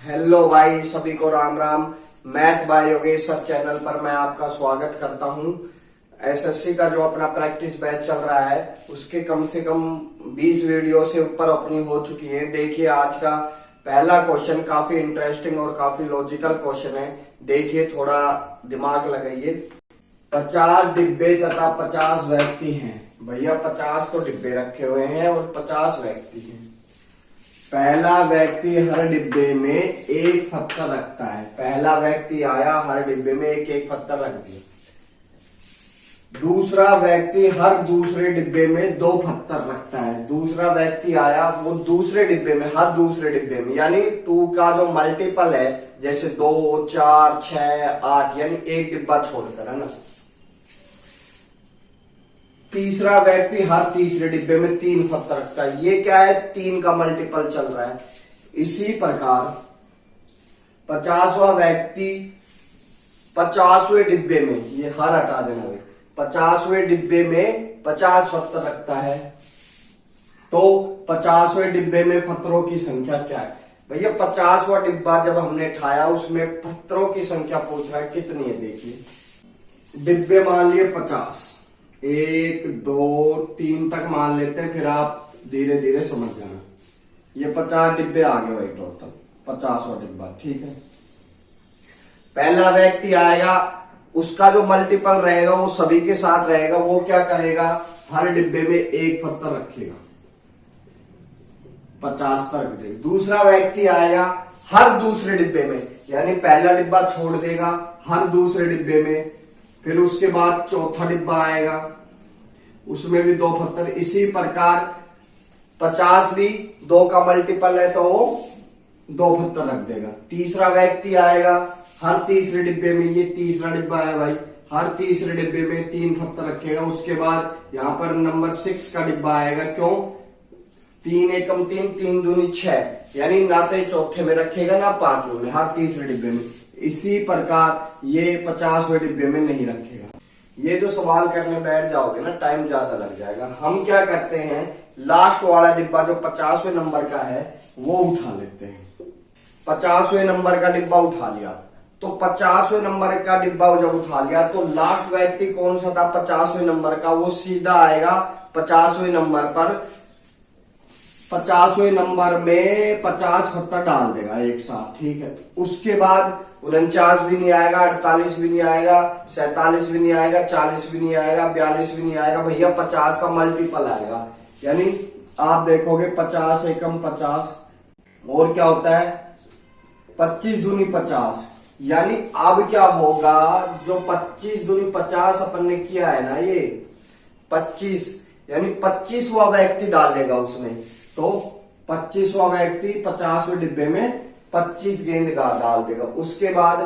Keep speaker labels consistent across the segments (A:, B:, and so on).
A: Hello भाई, सभी को Ram Ram. Math bye Yogesh sir channel पर मैं आपका स्वागत करता हूं। एसएससी का जो अपना प्रैक्टिस बैच चल रहा है उसके कम से कम 20 वीडियो से ऊपर अपनी हो चुकी है। देखिए, आज का पहला क्वेश्चन काफी इंटरेस्टिंग और काफी लॉजिकल क्वेश्चन है। देखिए, थोड़ा दिमाग लगाइए। 50 डिब्बे तथा 50 व्यक्ति हैं। भैया 50 तो डिब्बे रखे हुए हैं और 50 व्यक्ति हैं। पहला व्यक्ति हर डिब्बे में एक पत्थर रखता है। पहला व्यक्ति आया, हर डिब्बे में एक एक पत्थर रख दिया। दूसरा व्यक्ति हर दूसरे डिब्बे में 2 पत्थर रखता है। दूसरा व्यक्ति आया, वो दूसरे डिब्बे में, हर दूसरे डिब्बे में, यानी 2 का जो मल्टीपल है, जैसे 2, 4, 6, 8, यानी एक डिब्बा छोड़कर, है ना। तीसरा व्यक्ति हर तीसरे डिब्बे में 3 पत्थर रखता है। ये क्या है? 3 का मल्टीपल चल रहा है। इसी प्रकार 50वां व्यक्ति 50वें डिब्बे में, ये हर हटा देना भाई, 50वें डिब्बे में 50 पत्थर रखता है। तो 50वें डिब्बे में पत्थरों की संख्या क्या है? भैया 50वां डिब्बा जब हमने उठाया उसमें पत्थरों की संख्या पूछ रहा है, कितनी है। देखिए, डिब्बे मान लिए 50, 1, 2, 3 तक मान लेते हैं, फिर आप धीरे धीरे समझ जाना। ये 50 डिब्बे आ गए भाई, टोटल 50वां डिब्बा, ठीक है। पहला व्यक्ति आएगा, उसका जो मल्टीपल रहेगा वो सभी के साथ रहेगा। वो क्या करेगा? हर डिब्बे में एक पत्थर रखेगा, 50 तक देगा। दूसरा व्यक्ति आएगा हर दूसरे डिब्बे में, यानी पहला डिब्बा छोड़ देगा, हर दूसरे डिब्बे में। फिर उसके बाद चौथा डिब्बा आएगा, उसमें भी 2 पत्थर। इसी प्रकार 50 भी 2 का मल्टीपल है तो वो 2 पत्थर रख देगा। तीसरा व्यक्ति आएगा हर तीसरे डिब्बे में, ये तीसरा डिब्बा है भाई, हर तीसरे डिब्बे में 3 पत्थर रखेगा। उसके बाद यहां पर नंबर 6 का डिब्बा आएगा। क्यों? 3 एकम 3, 3 दूनी 6, यानी ना तो चौथे में रखेगा ना 5वें में, हर तीसरे डिब्बे में। इसी प्रकार ये 50वें डिब्बे में नहीं रखेगा। ये जो सवाल करने बैठ जाओगे ना, टाइम ज्यादा लग जाएगा। हम क्या करते हैं, लास्ट वाला डिब्बा जो 50वें नंबर का है वो उठा लेते हैं। 50वें नंबर का डिब्बा उठा लिया, तो 50वें नंबर का डिब्बा जब उठा लिया तो लास्ट व्यक्ति कौन सा था 50वें नंबर का? वो सीधा आएगा 50वें नंबर पर। 50वें नंबर में 50 पत्थर डाल देगा एक साथ, ठीक है। उसके बाद 49 भी नहीं आएगा, 48 भी नहीं आएगा, 47 भी नहीं आएगा, 40 भी नहीं आएगा, 42 भी नहीं आएगा। भैया 50 का मल्टीपल आएगा, यानी आप देखोगे 50 एकम 50, और क्या होता है 25 दूनी 50, यानी अब क्या होगा, जो 25 दूनी 50 अपन ने किया है ना, ये 25, यानी 25वां व्यक्ति डालेगा उसमें। तो 25वां व्यक्ति 50वें डिब्बे में 25 गेंद डाल देगा। उसके बाद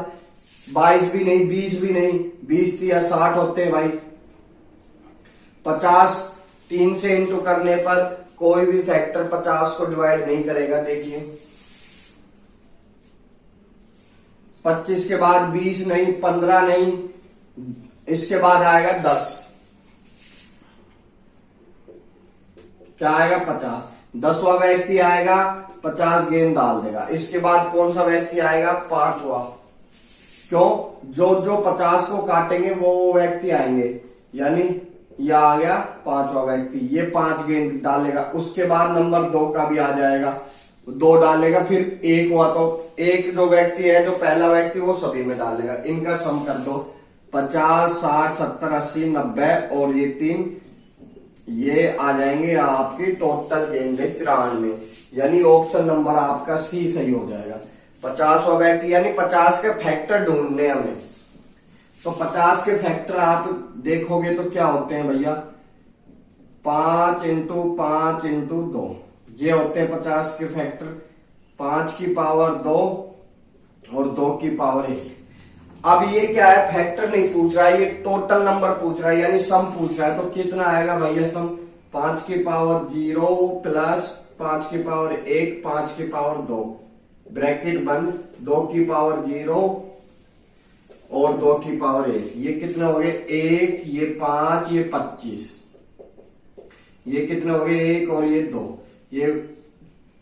A: 22 भी नहीं, 20 भी नहीं, 20 या 60 होते हैं भाई। 50 3 से इंटू करने पर कोई भी फैक्टर 50 को डिवाइड नहीं करेगा। देखिए 25 के बाद 20 नहीं, 15 नहीं, इसके बाद आएगा 10, क्या आएगा 50। 10वां व्यक्ति आएगा 50 गेंद डाल देगा। इसके बाद कौन सा व्यक्ति आएगा? 5वां। क्यों? जो 50 को काटेंगे वो व्यक्ति आएंगे, यानी ये आ गया 5वां व्यक्ति, ये 5 गेंद डालेगा। उसके बाद नंबर 2 का भी आ जाएगा, 2 डालेगा। फिर 1 हुआ तो एक जो व्यक्ति है, जो पहला व्यक्ति, वो सभी में डालेगा। इनका सम कर दो, 50, 60, 70, 80, 90 और ये 3, ये आ जाएंगे आपकी टोटल गेंद 93, यानी ऑप्शन नंबर आपका सी सही हो जाएगा। 50वां व्यक्ति, यानी 50 के फैक्टर ढूंढने हमें। तो 50 के फैक्टर आप देखोगे तो क्या होते हैं भैया, 5 इंटू 5 इंटू 2, ये होते हैं 50 के फैक्टर। 5 की पावर 2 और 2 की पावर 1। अब ये क्या है, फैक्टर नहीं पूछ रहा है, ये टोटल नंबर पूछ रहा है, यानी सम पूछ रहा है। तो कितना आएगा भैया सम? 5 की पावर 0 प्लस 5 की पावर 1, 5 की पावर 2, ब्रैकेट बंद, 2 की पावर 0 और 2 की पावर 1। ये कितने हो गए? 1, ये 5, ये 25, ये कितने हो गए? 1 और ये 2, ये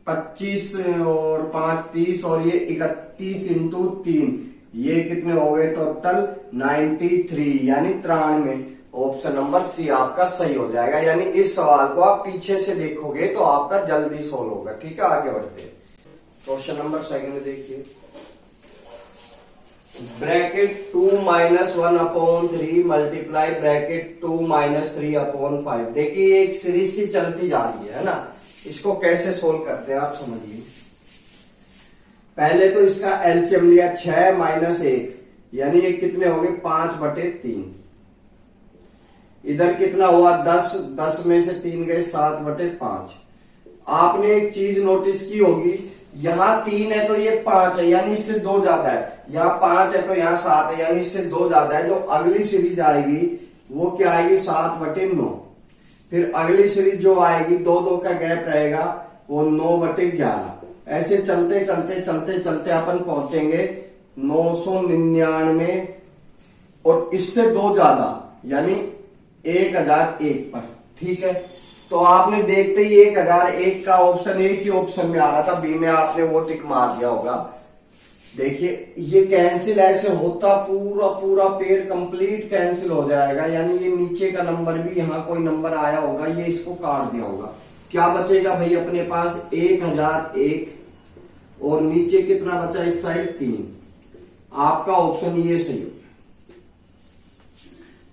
A: 25 और 5 30 और ये 31 इंटू 3, ये कितने हो गए टोटल 93, यानी 93। ऑप्शन नंबर सी आपका सही हो जाएगा। यानी इस सवाल को आप पीछे से देखोगे तो आपका जल्दी सोल्व होगा। ठीक है, आगे बढ़ते हैं। क्वेश्चन नंबर सेकंड देखिए, bracket 2 minus 1/3 multiply bracket 2 minus 3/5। देखिए एक सीरीज सी चलती जा रही है ना, इसको कैसे सोल्व करते हैं आप समझिए। पहले तो इसका एलसीएम लिया 6 माइनस 1, यानी ये कितने हो गए 5/3। इधर कितना हुआ 10, 10 में से 3 गए 7/5। आपने एक चीज नोटिस की होगी, यहां 3 है तो ये 5 है, यानी इससे 2 ज्यादा है। यहाँ 5 है तो यहाँ 7 है, यानी इससे 2 ज्यादा है। जो अगली सीरीज आएगी वो क्या आएगी 7/9। फिर अगली सीरीज जो आएगी 2 का गैप रहेगा, वो 9/11। ऐसे चलते चलते चलते चलते अपन पहुंचेंगे 999 और इससे 2 ज्यादा, यानी 1001 पर। ठीक है, तो आपने देखते ही 1001 का ऑप्शन एक ही ऑप्शन में आ रहा था, बी में आपने वो टिक मार दिया होगा। देखिए ये कैंसिल ऐसे होता पूरा पूरा पेयर कंप्लीट कैंसिल हो जाएगा, यानी ये नीचे का नंबर भी यहां कोई नंबर आया होगा, ये इसको काट दिया होगा। क्या बचेगा भाई अपने पास 1001 और नीचे कितना बचा इस साइड 3। आपका ऑप्शन ये सही हो,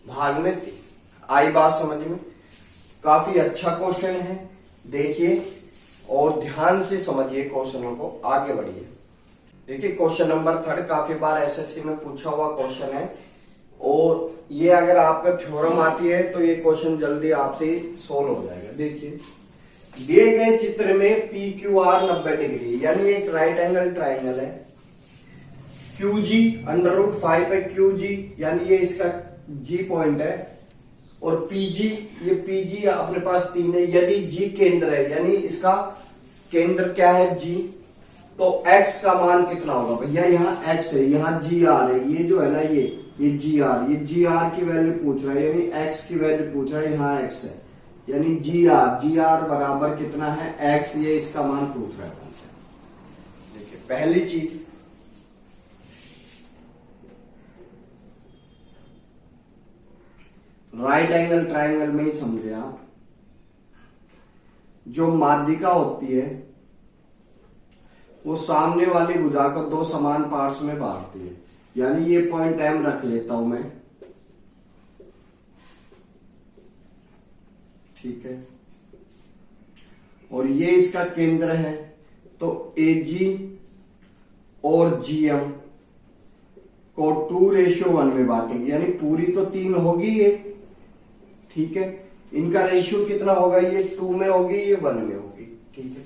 A: भाग में 3। आई बात समझ में? काफी अच्छा क्वेश्चन है, देखिए और ध्यान से समझिए क्वेश्चनों को, आगे बढ़िए। देखिए क्वेश्चन नंबर 3 काफी बार एसएससी में पूछा हुआ क्वेश्चन है, और ये अगर आपका थ्योरम आती है तो ये क्वेश्चन जल्दी आपसे सोल्व हो जाएगा। देखिए दिए गए चित्र में पी क्यू आर 90 डिग्री, यानी एक राइट एंगल ट्राइंगल है। क्यूजी √5 पे क्यूजी, यानी ये इसका जी पॉइंट है, और पीजी, ये पीजी अपने पास 3 है। यदि जी केंद्र है, यानी इसका केंद्र क्या है जी, तो x का मान कितना होगा भैया, यहाँ x है, यहाँ जी आर है, ये जो है ना ये जी आर की वैल्यू पूछ रहा है, यानी x की वैल्यू पूछ रहा है, यहाँ x है, यानी जी आर बराबर कितना है x, ये इसका मान पूछ रहा है। देखिए पहली चीज, राइट एंगल ट्राइंगल में ही समझे आप, जो माध्यिका होती है वो सामने वाली भुजा को 2 समान पार्ट्स में बांटती है, यानी ये पॉइंट एम रख लेता हूं मैं। ठीक है, और ये इसका केंद्र है, तो एजी और जीएम को 2:1 में बांटेंगे, यानी पूरी तो 3 होगी ये। ठीक है, इनका रेशियो कितना होगा, ये 2 में होगी, ये 1 में होगी। ठीक है,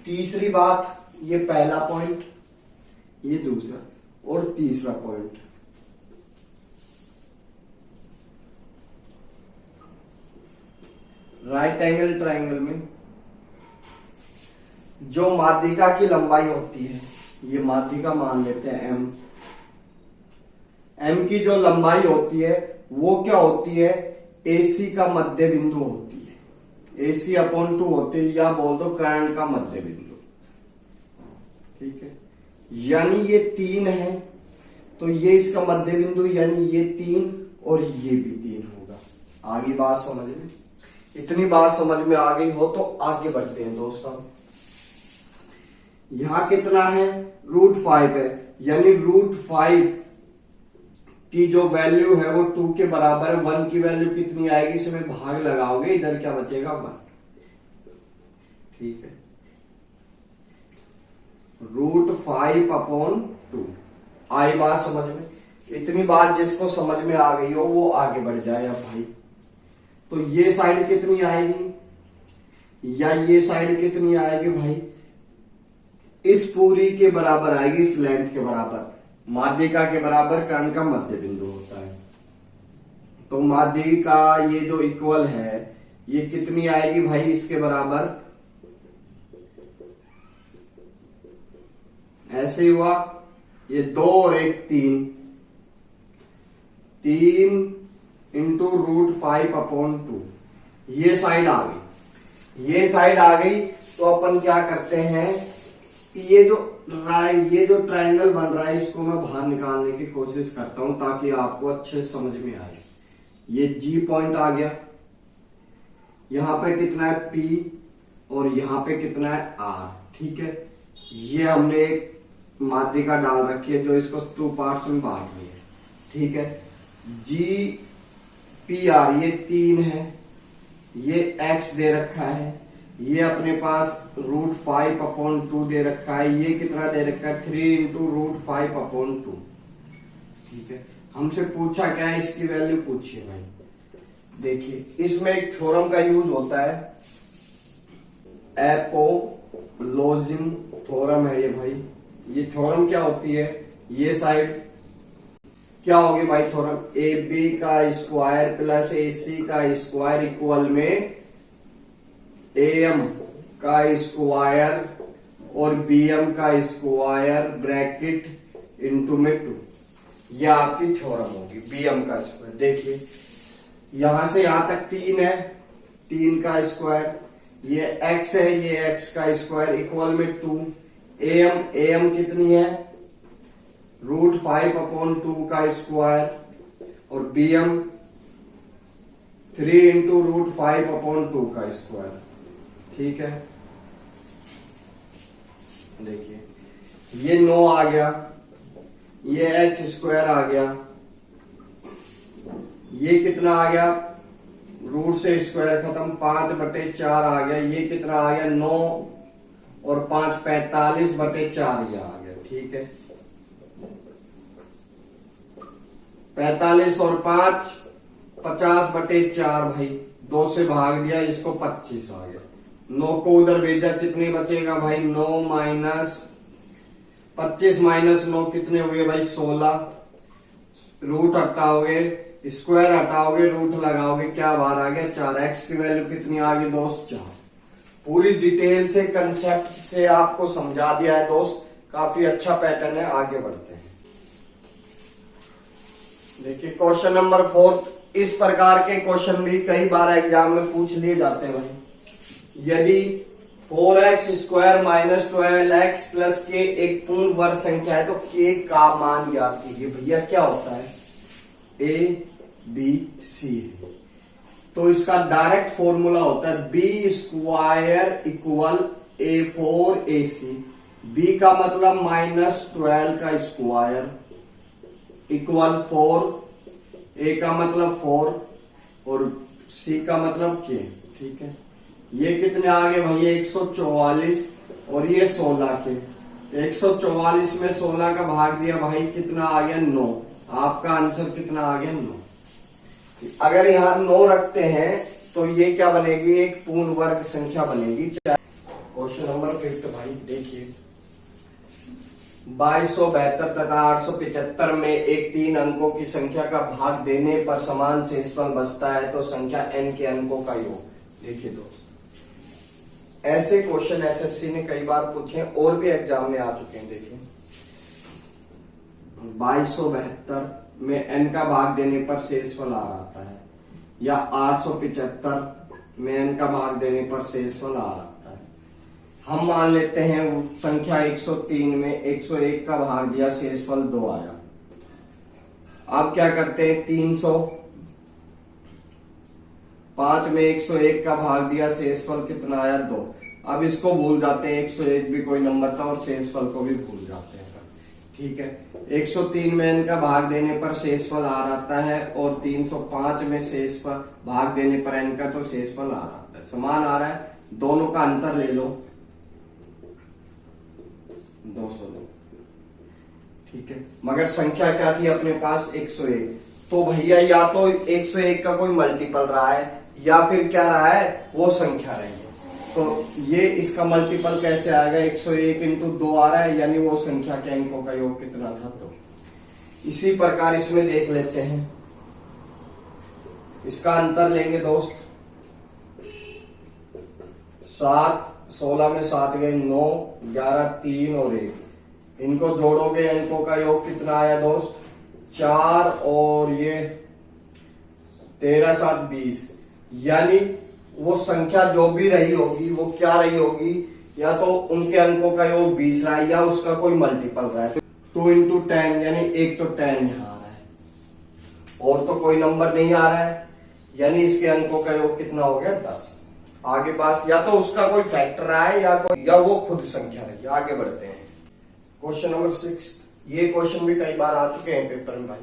A: तीसरी बात, ये पहला पॉइंट, ये दूसरा और तीसरा पॉइंट। राइट एंगल ट्राइंगल में जो माध्यिका की लंबाई होती है, ये माध्यिका मान लेते हैं एम। एम की जो लंबाई होती है वो क्या होती है, एसी का मध्य बिंदु होती है, AC/2 होती है, या बोल दो कर्ण का मध्य बिंदु। ठीक है, यानी ये 3 है तो ये इसका मध्य बिंदु, यानी ये 3 और ये भी 3 होगा। आगे बात समझ में, इतनी बात समझ में आ गई हो तो आगे बढ़ते हैं दोस्तों। यहां कितना है √5 है, यानी √5 की जो वैल्यू है वो 2 के बराबर है। 1 की वैल्यू कितनी आएगी, इसमें भाग लगाओगे, इधर क्या बचेगा 1। ठीक है, √5/2। आई बात समझ में? इतनी बात जिसको समझ में आ गई हो वो आगे बढ़ जाए। अब भाई तो ये साइड कितनी आएगी या ये साइड कितनी आएगी भाई, इस पूरी के बराबर आएगी, इस लेंथ के बराबर, माध्यिका के बराबर कर्ण का मध्य बिंदु होता है। तो माध्यिका ये जो इक्वल है ये कितनी आएगी भाई, इसके बराबर, ऐसे हुआ, ये 2 और 1 3 × √5/2। ये साइड आ गई, ये साइड आ गई, तो अपन क्या करते हैं, ये जो ट्रायंगल बन रहा है इसको मैं बाहर निकालने की कोशिश करता हूं ताकि आपको अच्छे समझ में आए। ये जी पॉइंट आ गया, यहां पे कितना है पी और यहां पे कितना है आर, ठीक है। ये हमने एक माध्यिका डाल रखी है जो इसको 2 पार्ट्स में बांट दी है, ठीक है। जी पी आर ये 3 है, ये एक्स दे रखा है, ये अपने पास √5/2 दे रखा है, ये कितना दे रखा है 3 × √5/2, ठीक है। हमसे पूछा क्या है, इसकी वैल्यू पूछिए भाई। देखिए इसमें एक थ्योरम का यूज होता है, एपोलोजिन थ्योरम है ये भाई। ये थ्योरम क्या होती है, ये साइड क्या होगी भाई थ्योरम, ए बी का स्क्वायर प्लस ए सी का स्क्वायर इक्वल में ए एम का स्क्वायर और बी एम का स्क्वायर ब्रैकेट इंटू में 2। यह आपकी थ्योरम होगी बी एम का स्क्वायर। देखिए यहां से यहां तक 3 है, 3 का स्क्वायर, ये x है, ये x का स्क्वायर इक्वल में 2। ए एम कितनी है √5/2 का स्क्वायर और बी एम 3 × √5/2 का स्क्वायर, ठीक है। देखिए ये 9 आ गया, ये x² आ गया, ये कितना आ गया रूट से स्क्वायर खत्म 5/4 आ गया, ये कितना आ गया 9 और 5 45/4 ये आ गया, ठीक है। 45 और 5 50/4 भाई, 2 से भाग दिया, इसको 25 आ गया। 9 को उधर भेजा, कितने बचेगा भाई 9 - 25 - 9 कितने हुए भाई 16। रूट हटाओगे, स्क्वायर हटाओगे, रूट लगाओगे, क्या बाहर आ गया 4। एक्स की वैल्यू कितनी आ गई दोस्त 4। पूरी डिटेल से कंसेप्ट से आपको समझा दिया है दोस्त, काफी अच्छा पैटर्न है। आगे बढ़ते हैं। देखिए क्वेश्चन नंबर 4। इस प्रकार के क्वेश्चन भी कई बार एग्जाम में पूछ लिए जाते हैं भाई। यदि 4x² - 12x + k एक पूर्ण वर्ग संख्या है तो k का मान ज्ञात कीजिए। भैया क्या होता है, A B C है, तो इसका डायरेक्ट फॉर्मूला होता है B² = A4AC। B का मतलब -12 का स्क्वायर इक्वल 4, A का मतलब 4 और C का मतलब K, ठीक है। ये कितने आ गए भाई 144 और ये 16 के। 144 में 16 का भाग दिया भाई, कितना आ गया 9। आपका आंसर कितना आ गया 9। अगर यहां 9 रखते हैं तो ये क्या बनेगी, एक पूर्ण वर्ग संख्या बनेगी। क्वेश्चन नंबर 5 भाई देखिए, 2272 तथा 875 में एक 3 अंकों की संख्या का भाग देने पर समान शेषफल बचता है तो संख्या n के अंकों का योग। देखिए दोस्त, ऐसे क्वेश्चन एसएससी ने कई बार पूछे और भी एग्जाम में आ चुके हैं। देखिए 2272 में n का भाग देने पर शेषफल आ आता है, या 875 में n का भाग देने पर शेषफल आ आता है। हम मान लेते हैं संख्या 103 में 101 का भाग दिया, शेषफल 2 आया। अब क्या करते हैं 305 में 101 का भाग दिया, शेषफल कितना आया 2। अब इसको भूल जाते हैं, 101 भी कोई नंबर था और शेषफल को भी भूल जाते हैं, ठीक है। 103 में n का भाग देने पर शेषफल आ आता है और 305 में शेषफल भाग देने पर n का तो शेषफल आ रहा है, समान आ रहा है। दोनों का अंतर ले लो 202, ठीक है। मगर संख्या क्या थी अपने पास 101, तो भैया या तो 101 का कोई मल्टीपल रहा है या फिर क्या रहा है वो संख्या रही है। तो ये इसका मल्टीपल कैसे आएगा, 101 × 2 आ रहा है, यानी वो संख्या के अंकों का योग कितना था 2। इसी प्रकार इसमें देख लेते हैं, इसका अंतर लेंगे दोस्त 7, 16 में 7 गए 9, 11, 3 और 1। इनको जोड़ोगे अंकों का योग कितना आया दोस्त 4 और ये 13, 7, 20। यानी वो संख्या जो भी रही होगी वो क्या रही होगी, या तो उनके अंकों का योग 20 रहा है या उसका कोई मल्टीपल रहा है। 2 इंटू 10 यानी 1 तो 10 यहाँ आ रहा है और तो कोई नंबर नहीं आ रहा है, यानी इसके अंकों का योग कितना हो गया 10। आगे पास या तो उसका कोई फैक्टर रहा है या वो खुद संख्या रही। आगे बढ़ते हैं। क्वेश्चन नंबर 6, ये क्वेश्चन भी कई बार आ चुके हैं पेपर में भाई।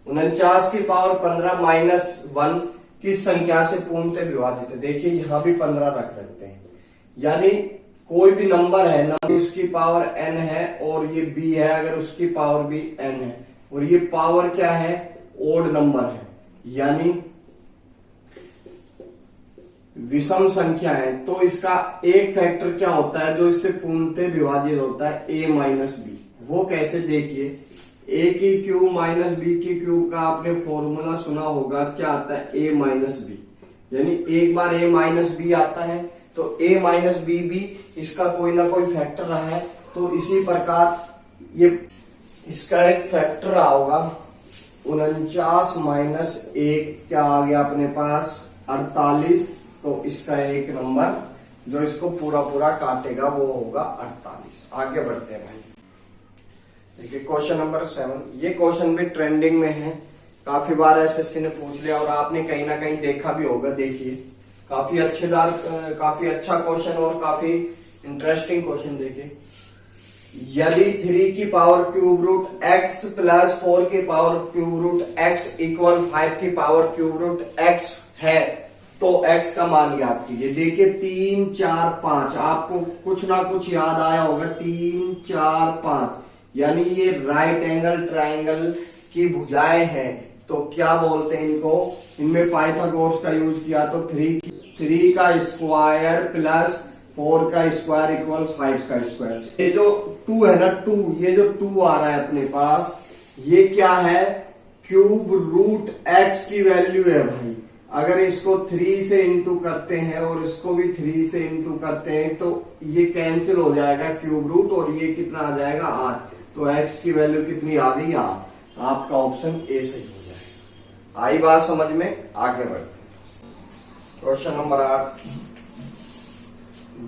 A: 49 की पावर 15 माइनस 1 किस संख्या से पूर्णतः विभाजित है। देखिए यहाँ भी 15 रखते हैं, यानी कोई भी नंबर है ना, उसकी पावर n है और ये b है, अगर उसकी पावर भी n है और ये पावर क्या है, ओड नंबर है, यानी विषम संख्या है, तो इसका एक फैक्टर क्या होता है जो इससे पूर्णतः विभाजित होता है, a माइनस बी। वो कैसे, देखिए a की क्यूब माइनस बी की क्यूब का आपने फॉर्मूला सुना होगा, क्या आता है a माइनस बी, यानी एक बार a माइनस बी आता है तो a माइनस बी भी इसका कोई ना कोई फैक्टर रहा है। तो इसी प्रकार ये इसका एक फैक्टर रहा होगा 49 माइनस 1 क्या आ गया अपने पास 48, तो इसका एक नंबर जो इसको पूरा पूरा काटेगा वो होगा 48। आगे बढ़ते हैं भाई। देखिए क्वेश्चन नंबर 7, ये क्वेश्चन भी ट्रेंडिंग में है, काफी बार एसएससी ने पूछ लिया और आपने कहीं ना कहीं देखा भी होगा। देखिए काफी काफी अच्छा क्वेश्चन और काफी इंटरेस्टिंग क्वेश्चन। देखिए यदि 3 की power cube root x plus 4 की power cube root x equal 5 की पावर क्यूब रूट x है तो x का मान ज्ञात कीजिए। देखिए 3 4 5, आपको कुछ ना कुछ याद आया होगा, 3 4 5 यानी ये राइट एंगल ट्राइंगल की भुजाएं हैं, तो क्या बोलते हैं इनको, इनमें पाइथागोरस का यूज किया तो 3 का स्क्वायर प्लस 4 का स्क्वायर इक्वल 5 का स्क्वायर। ये जो 2 है ना 2, ये जो 2 आ रहा है अपने पास, ये क्या है, क्यूब रूट x की वैल्यू है भाई। अगर इसको 3 से इंटू करते हैं और इसको भी 3 से इंटू करते हैं तो ये कैंसिल हो जाएगा क्यूब रूट, और ये कितना आ जाएगा r, तो x की वैल्यू कितनी आ गई r, आपका ऑप्शन ए सही हो जाएगा। आई बात समझ में। आगे बढ़ते हैं। क्वेश्चन नंबर 8,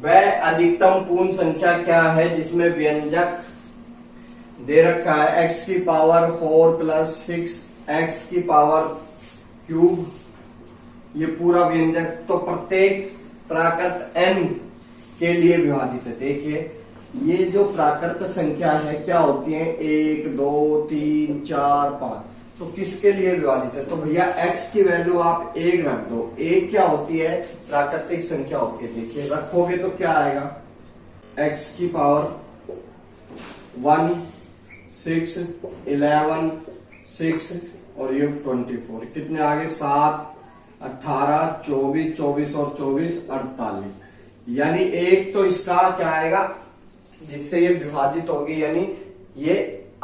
A: वह अधिकतम पूर्ण संख्या क्या है जिसमें व्यंजक दे रखा है x की पावर 4 प्लस 6 x की पावर क्यूब, ये पूरा व्यंजक, तो प्रत्येक प्राकृत n के लिए विभाजित है। देखिए ये जो प्राकृत संख्या है क्या होती है, 1 2 3 4 5, तो किसके लिए विभाजित है, तो भैया x की वैल्यू आप 1 रख दो। 1 क्या होती है, प्राकृतिक संख्या होती है। देखिए रखोगे तो क्या आएगा, x की पावर 1 6 11 6 और ये 24, कितने आगे 7 18 24 24 और 24 48, यानी एक तो इसका क्या आएगा जिससे ये विभाजित होगी, यानी ये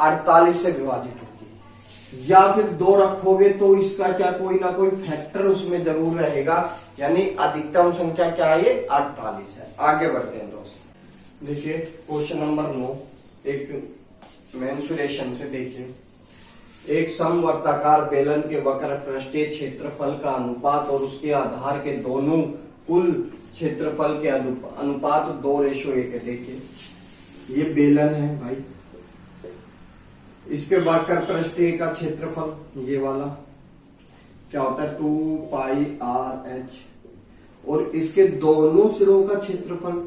A: 48 से विभाजित होगी। या फिर 2 रखोगे तो इसका क्या कोई ना कोई फैक्टर उसमें जरूर रहेगा, यानी अधिकतम संख्या क्या है, ये 48 है। आगे बढ़ते हैं दोस्त। देखिए क्वेश्चन नंबर 9, एक मेंसुरेशन से। देखिए एक समवर्ताकार बेलन के वक्र पृष्ठीय क्षेत्रफल का अनुपात और उसके आधार के दोनों कुल क्षेत्रफल के अनुपात 2:1 है। देखिए ये बेलन है भाई, इसके वक्र पृष्ठीय का क्षेत्रफल ये वाला क्या होता है 2 पाई आर एच, और इसके दोनों सिरों का क्षेत्रफल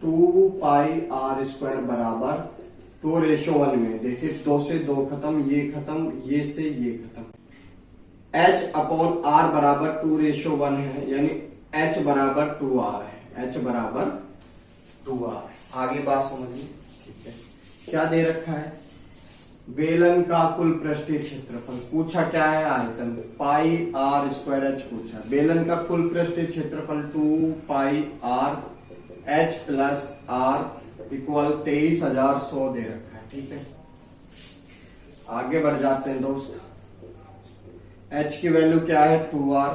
A: 2 पाई आर स्क्वायर बराबर 2:1 में। देखिए 2 से 2 खत्म, ये खत्म, ये से ये खत्म। h अपॉन r बराबर 2:1 है, यानी h बराबर 2r है, h बराबर 2r। आगे बात समझिए, ठीक है। क्या दे रखा है, बेलन का कुल पृष्ठीय क्षेत्रफल पूछा, क्या है आयतन पाई आर स्क्वायर एच पूछा। बेलन का कुल पृष्ठीय क्षेत्रफल 2 pi R H plus R equal 23,100 दे रखा है, ठीक है। आगे बढ़ जाते हैं दोस्त। h की वैल्यू क्या है 2r,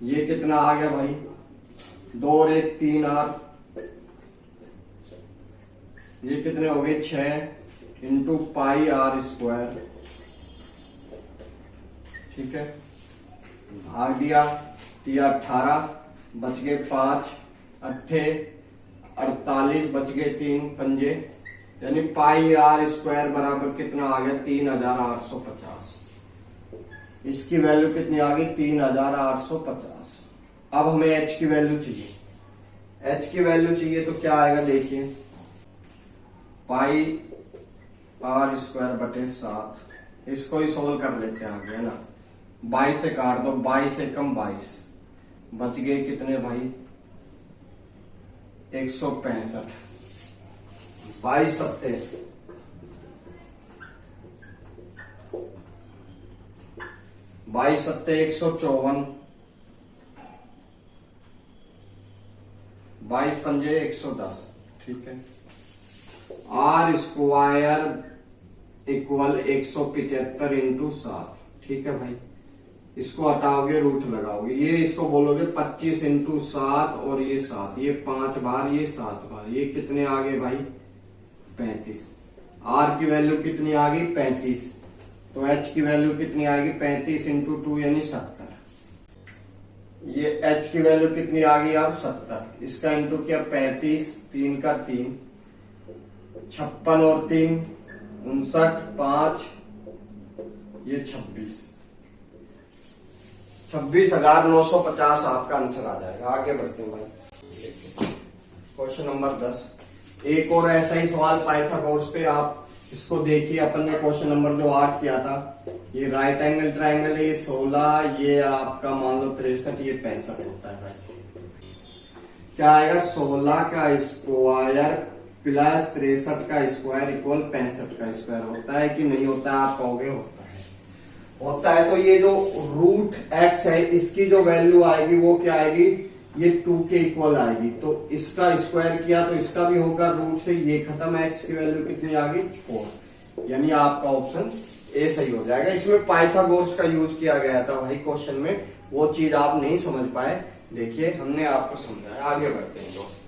A: ये कितना आ गया भाई 2 और 1 3r, ये कितने हो गए 6 इंटू पाई आर स्क्वायर ठीक है, भाग दिया, 18 बच गए 5, 48 बच गए 3 पंजे, यानी पाई आर स्क्वायर बराबर कितना आ गया 3850। इसकी वैल्यू कितनी आ गई 3850। अब हमें एच की वैल्यू चाहिए। एच की वैल्यू चाहिए तो क्या आएगा देखिए, पाई आर स्क्वायर बटे 7। इसको ही सोल्व कर लेते हैं आगे, है ना। 22 से काट दो, 22 से कम 22, बच गए कितने भाई 165। 22 सत्ते 22 सत्ते 154, 22 पंजे 110। ठीक है, आर स्क्वायर इक्वल 175 इंटू 7। ठीक है भाई, इसको हटाओगे रूट लगाओगे, ये इसको बोलोगे 25 इंटू 7 और ये 7, ये 5 बार, ये 7 बार, ये कितने आ गए भाई 35। आर की वैल्यू कितनी आ गई 35, तो एच की वैल्यू कितनी आएगी 35 इंटू 2 यानी 70। ये एच की वैल्यू कितनी आ गई अब 70, इसका इंटू किया 35, 3 का 3, 56 और 3 59, 5 ये 26,950 आपका आंसर आ जाएगा। आगे बढ़ते हैं भाई, क्वेश्चन नंबर 10। एक और ऐसा ही सवाल पाइथागोरस पे, आप इसको देखिए। अपन ने क्वेश्चन नंबर जो 8 किया था, ये राइट एंगल ट्राइंगल है, ये 16, ये आपका मान लो 63, ये 65 होता है भाई। क्या आएगा 16 का स्क्वायर प्लस 63 का स्क्वायर इक्वल 65 का स्क्वायर होता है कि नहीं होता है? आप कहोगे होता है। तो ये जो रूट एक्स है, इसकी जो वैल्यू आएगी वो क्या आएगी, ये 2 के इक्वल आएगी। तो इसका स्क्वायर किया तो इसका भी होगा रूट से, ये खत्म, एक्स की वैल्यू कितनी आ गई 4, यानी आपका ऑप्शन ए सही हो जाएगा। इसमें पाइथागोरस का यूज किया गया था भाई क्वेश्चन में, वो चीज आप नहीं समझ पाए। देखिए हमने आपको समझाया, आगे बढ़ते हैं दोस्त।